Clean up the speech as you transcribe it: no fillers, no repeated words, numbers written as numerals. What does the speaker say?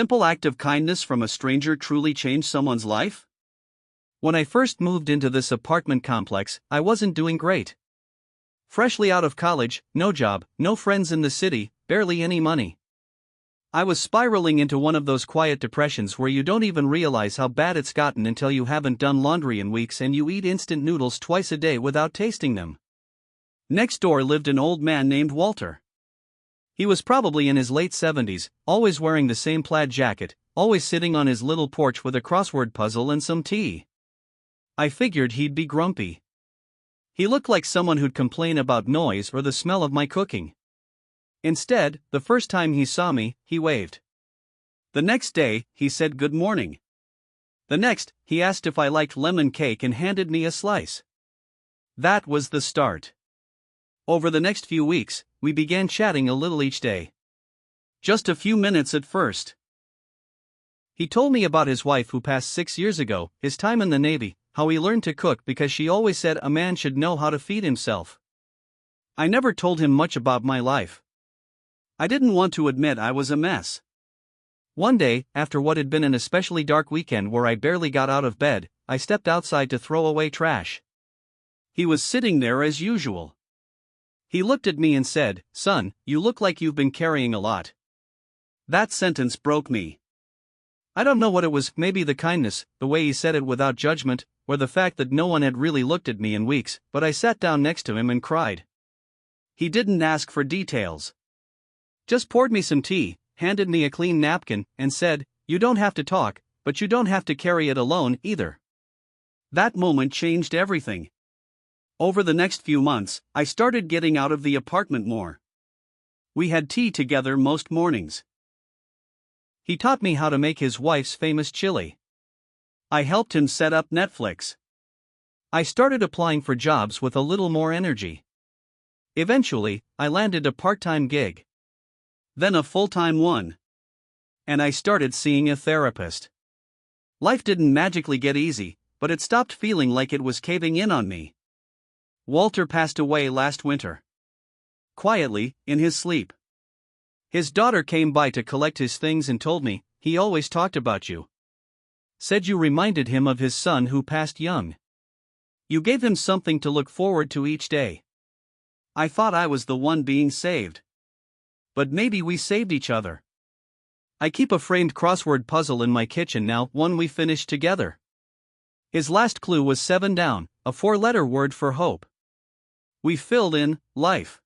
Simple act of kindness from a stranger truly change someone's life? When I first moved into this apartment complex, I wasn't doing great. Freshly out of college, no job, no friends in the city, barely any money. I was spiraling into one of those quiet depressions where you don't even realize how bad it's gotten until you haven't done laundry in weeks and you eat instant noodles twice a day without tasting them. Next door lived an old man named Walter. He was probably in his late 70s, always wearing the same plaid jacket, always sitting on his little porch with a crossword puzzle and some tea. I figured he'd be grumpy. He looked like someone who'd complain about noise or the smell of my cooking. Instead, the first time he saw me, he waved. The next day, he said good morning. The next, he asked if I liked lemon cake and handed me a slice. That was the start. Over the next few weeks, we began chatting a little each day. Just a few minutes at first. He told me about his wife who passed 6 years ago, his time in the Navy, how he learned to cook because she always said a man should know how to feed himself. I never told him much about my life. I didn't want to admit I was a mess. One day, after what had been an especially dark weekend where I barely got out of bed, I stepped outside to throw away trash. He was sitting there as usual. He looked at me and said, "Son, you look like you've been carrying a lot." That sentence broke me. I don't know what it was, maybe the kindness, the way he said it without judgment, or the fact that no one had really looked at me in weeks, but I sat down next to him and cried. He didn't ask for details. Just poured me some tea, handed me a clean napkin, and said, "You don't have to talk, but you don't have to carry it alone either." That moment changed everything. Over the next few months, I started getting out of the apartment more. We had tea together most mornings. He taught me how to make his wife's famous chili. I helped him set up Netflix. I started applying for jobs with a little more energy. Eventually, I landed a part-time gig. Then a full-time one. And I started seeing a therapist. Life didn't magically get easy, but it stopped feeling like it was caving in on me. Walter passed away last winter. Quietly, in his sleep. His daughter came by to collect his things and told me, "He always talked about you. Said you reminded him of his son who passed young. You gave him something to look forward to each day." I thought I was the one being saved. But maybe we saved each other. I keep a framed crossword puzzle in my kitchen now, one we finished together. His last clue was 7 down, a 4-letter word for hope. We filled in life.